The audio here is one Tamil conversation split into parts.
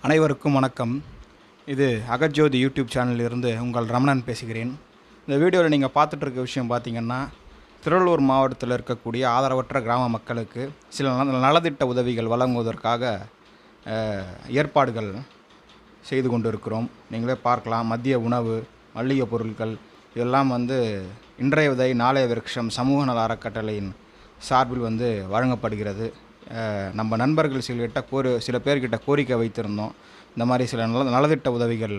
அனைவருக்கும் வணக்கம். இது அகஜோதி யூடியூப் சேனலில் இருந்து உங்கள் ரமணன் பேசுகிறேன். இந்த வீடியோவில் நீங்கள் பார்த்துட்ருக்க விஷயம் பார்த்திங்கன்னா, திருவள்ளூர் மாவட்டத்தில் இருக்கக்கூடிய ஆதரவற்ற கிராம மக்களுக்கு சில நலத்திட்ட உதவிகள் வழங்குவதற்காக ஏற்பாடுகள் செய்து கொண்டு இருக்கிறோம். நீங்களே பார்க்கலாம். மதிய உணவு, மளிகை பொருட்கள் இதெல்லாம் இன்றைய உதவி நாளைய விருட்சம் சமூக நல அறக்கட்டளையின் சார்பில் வழங்கப்படுகிறது. நம்ம நண்பர்கள் சில பேர்கிட்ட கோரிக்கை வைத்திருந்தோம். இந்த மாதிரி சில நலத்திட்ட உதவிகள்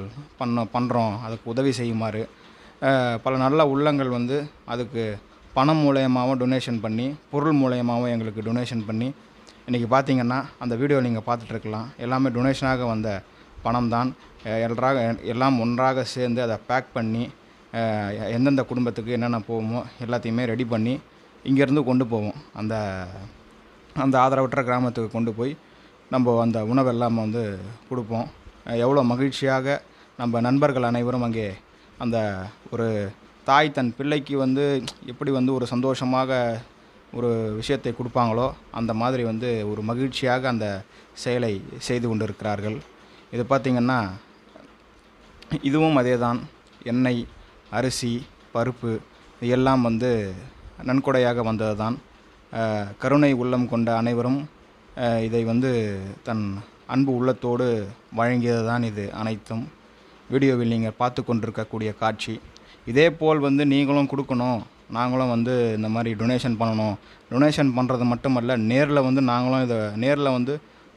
பண்ணுறோம், அதுக்கு உதவி செய்யுமாறு. பல நல்ல உள்ளங்கள் அதுக்கு பணம் மூலயமாவும் டொனேஷன் பண்ணி, பொருள் மூலயமாவும் எங்களுக்கு டொனேஷன் பண்ணி, இன்றைக்கி பார்த்திங்கன்னா அந்த வீடியோ நீங்கள் பார்த்துட்ருக்கலாம். எல்லாமே டொனேஷனாக வந்த பணம் தான். எல்லாம் ஒன்றாக சேர்ந்து அதை பேக் பண்ணி எந்தெந்த குடும்பத்துக்கு என்னென்ன போகுமோ எல்லாத்தையுமே ரெடி பண்ணி இங்கேருந்து கொண்டு போவோம். அந்த ஆதரவற்ற கிராமத்துக்கு கொண்டு போய் நம்ம அந்த உணவெல்லாம் கொடுப்போம். எவ்வளோ மகிழ்ச்சியாக நம்ம நண்பர்கள் அனைவரும் அங்கே அந்த ஒரு தாய் தன் பிள்ளைக்கு எப்படி ஒரு சந்தோஷமாக ஒரு விஷயத்தை கொடுப்பாங்களோ அந்த மாதிரி ஒரு மகிழ்ச்சியாக அந்த செயலை செய்து கொண்டு இருக்கிறார்கள். இது பார்த்திங்கன்னா இதுவும் அதே தான். எண்ணெய், அரிசி, பருப்பு எல்லாம் நன்கொடையாக வந்தது தான். கருணை உள்ளம் கொண்ட அனைவரும் இதை தன் அன்பு உள்ளத்தோடு வழங்கியது தான் இது அனைத்தும். வீடியோவில் நீங்கள் பார்த்து கொண்டிருக்கக்கூடிய காட்சி. இதே போல் நீங்களும் கொடுக்கணும், நாங்களும் இந்த மாதிரி டொனேஷன் பண்ணணும். டொனேஷன் பண்ணுறது மட்டுமல்ல, நேரில் நாங்களும் இதை நேரில்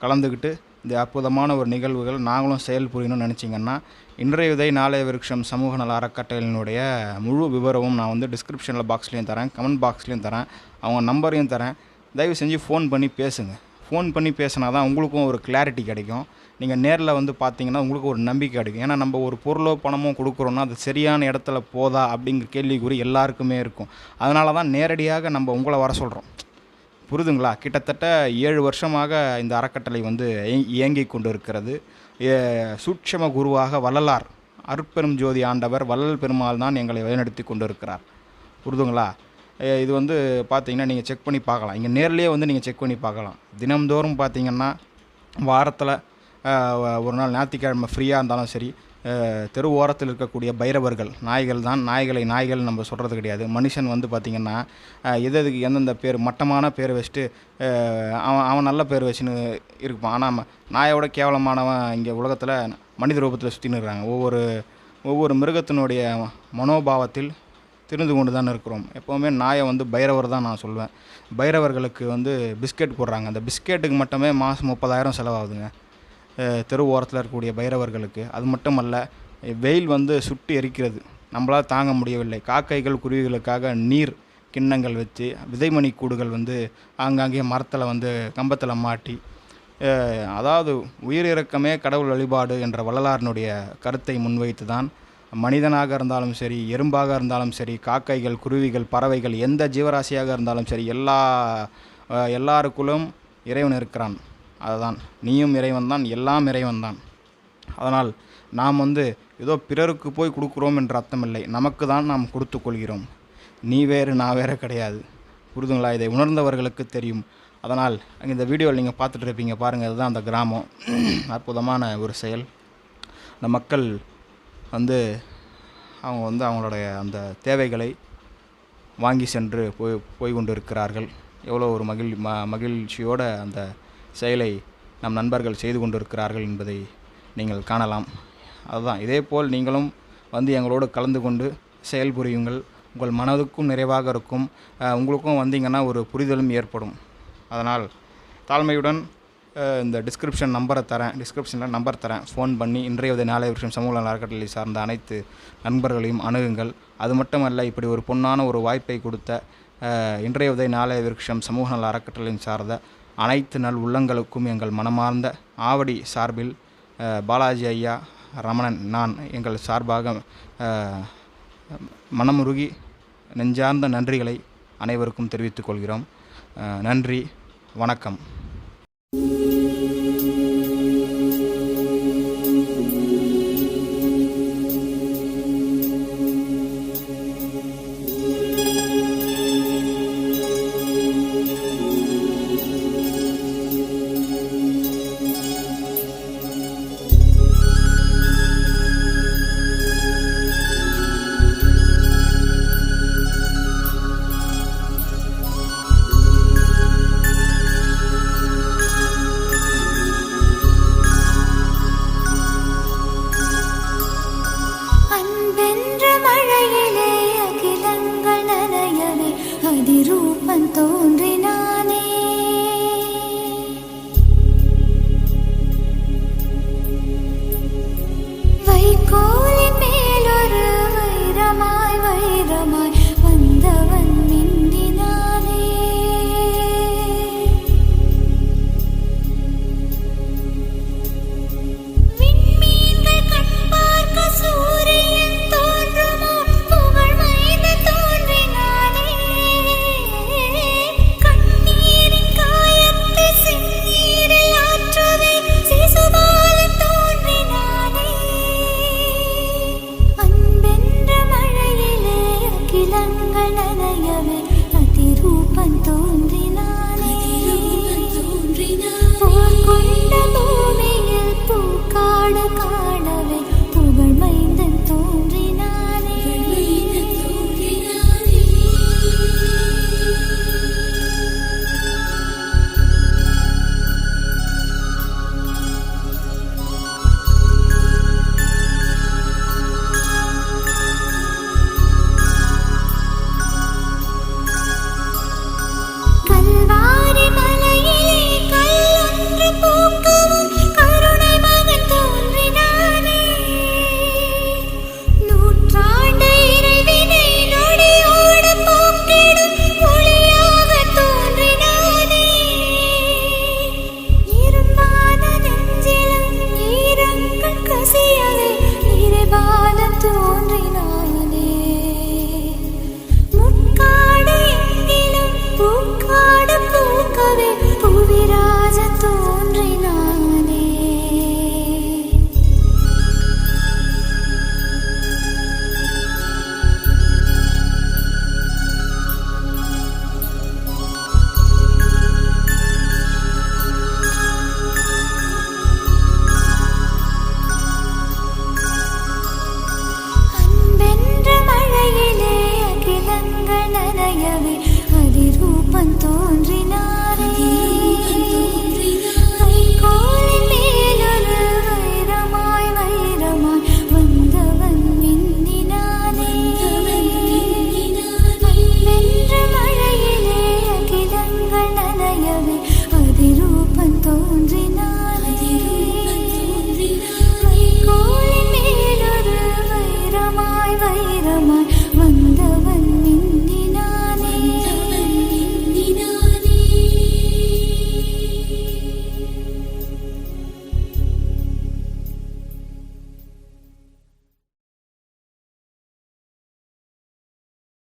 கலந்துக்கிட்டு இந்த அற்புதமான ஒரு நிகழ்வுகள் நாங்களும் செயல் புரியணும்னு நினச்சிங்கன்னா, இன்றைய உதவி நாளைய விருட்சம் சமூக நல அறக்கட்டளையினுடைய முழு விவரமும் நான் டிஸ்கிரிப்ஷனில் பாக்ஸ்லேயும் தரேன், கமெண்ட் பாக்ஸ்லேயும் தரேன், அவங்க நம்பரையும் தரேன். தயவு செஞ்சு ஃபோன் பண்ணி பேசுங்க. ஃபோன் பண்ணி பேசினா தான் உங்களுக்கும் ஒரு கிளாரிட்டி கிடைக்கும். நீங்கள் நேரில் பார்த்தீங்கன்னா உங்களுக்கு ஒரு நம்பிக்கை கிடைக்கும். ஏன்னா நம்ம ஒரு பொருளோ பணமோ கொடுக்குறோன்னா அது சரியான இடத்துல போதா அப்படிங்கிற கேள்விக்குறி எல்லாருக்குமே இருக்கும். அதனால தான் நேரடியாக நம்ம உங்களை வர சொல்கிறோம். புரிதுங்களா? கிட்டத்தட்ட 7 வருஷமாக இந்த அறக்கட்டளை இயங்கி கொண்டு இருக்கிறது. சூட்சம குருவாக வள்ளலார் அருட்பெரும் ஜோதி ஆண்டவர் வள்ளல் பெருமாள் தான் எங்களை வழிநடத்தி கொண்டு இருக்கிறார். புரிதுங்களா? இது பார்த்திங்கன்னா நீங்கள் செக் பண்ணி பார்க்கலாம். இங்கே நேர்லேயே நீங்கள் செக் பண்ணி பார்க்கலாம். தினம்தோறும் பார்த்திங்கன்னா வாரத்தில் ஒரு நாள் ஞாயிற்றுக்கிழமை ஃப்ரீயாக இருந்தாலும் சரி, தெரு ஓரத்தில் இருக்கக்கூடிய பைரவர்கள், நாய்கள் தான். நாய்கள் நம்ம சொல்கிறது கிடையாது. மனுஷன் பார்த்திங்கன்னா எதுக்கு எந்தெந்த பேர் மட்டமான பேர் வச்சுட்டு அவன் நல்ல பேர் வச்சுன்னு இருப்பான். ஆனால் நாயோட கேவலமானவன் இங்கே உலகத்தில் மனித ரூபத்தில் சுற்றின்னு இருக்கிறாங்க. ஒவ்வொரு மிருகத்தினுடைய மனோபாவத்தில் திரிந்து கொண்டு தான் இருக்கிறோம். எப்போவுமே நாயை பைரவர் தான் நான் சொல்வேன். பைரவர்களுக்கு பிஸ்கெட் போடுறாங்க. அந்த பிஸ்கெட்டுக்கு மட்டுமே மாதம் 30,000 செலவாகுதுங்க தெரு ஓரத்தில் இருக்கக்கூடிய பைரவர்களுக்கு. அது மட்டும் அல்ல, வெயில் சுட்டு எரிக்கிறது, நம்மளால் தாங்க முடியவில்லை. காக்கைகள் குருவிகளுக்காக நீர் கிண்ணங்கள் வச்சு விதைமணி கூடுகள் ஆங்காங்கே மரத்தில் கம்பத்தில் மாட்டி, அதாவது உயிர் இறக்கமே கடவுள் வழிபாடு என்ற வள்ளலாரினுடைய கருத்தை முன்வைத்து தான் மனிதனாக இருந்தாலும் சரி, எறும்பாக இருந்தாலும் சரி, காக்கைகள், குருவிகள், பறவைகள், எந்த ஜீவராசியாக இருந்தாலும் சரி, எல்லாருக்குள்ளும் இறைவன் இருக்கிறான். அதுதான், நீயும் இறைவன் தான், எல்லாம் இறைவன் தான். அதனால் நாம் ஏதோ பிறருக்கு போய் கொடுக்குறோம் என்ற அர்த்தமில்லை. நமக்கு தான் நாம் கொடுத்து கொள்கிறோம். நீ வேறு நான் வேறு கிடையாது. புரிதுங்களா? இதை உணர்ந்தவர்களுக்கு தெரியும். அதனால் இந்த வீடியோவில் நீங்கள் பார்த்துட்டு இருப்பீங்க பாருங்கள். இதுதான் அந்த கிராமம். அற்புதமான ஒரு செயல். அந்த மக்கள் அவங்க அவங்களுடைய அந்த தேவைகளை வாங்கி சென்று போய் கொண்டு இருக்கிறார்கள். எவ்வளோ ஒரு மகிழ்ச்சியோடு அந்த செயலை நம் நண்பர்கள் செய்து கொண்டு இருக்கிறார்கள் என்பதை நீங்கள் காணலாம். அதுதான், இதே போல் நீங்களும் எங்களோடு கலந்து கொண்டு செயல் புரியுங்கள். உங்கள் மனதுக்கும் நிறைவாக இருக்கும். உங்களுக்கும் வந்தீங்கன்னா ஒரு புரிதலும் ஏற்படும். அதனால் தாழ்மையுடன் இந்த டிஸ்கிரிப்ஷனில் நம்பர் தரேன். ஃபோன் பண்ணி இன்றைய உதவி நாளைய விருட்சம் சமூக நல அறக்கட்டளை சார்ந்த அனைத்து நண்பர்களையும் அணுகுங்கள். அது மட்டுமல்ல, இப்படி ஒரு பொன்னான ஒரு வாய்ப்பை கொடுத்த இன்றைய உதவி நாளைய விருட்சம் சமூக நல அறக்கட்டளையின் சார்ந்த அனைத்து நல் உள்ளங்களுக்கும் எங்கள் மனமார்ந்த ஆவடி சார்பில் பாலாஜி ஐயா, ரமணன், நான் எங்கள் சார்பாக மனமுருகி நெஞ்சார்ந்த நன்றிகளை அனைவருக்கும் தெரிவித்துக் கொள்கிறோம். நன்றி, வணக்கம்.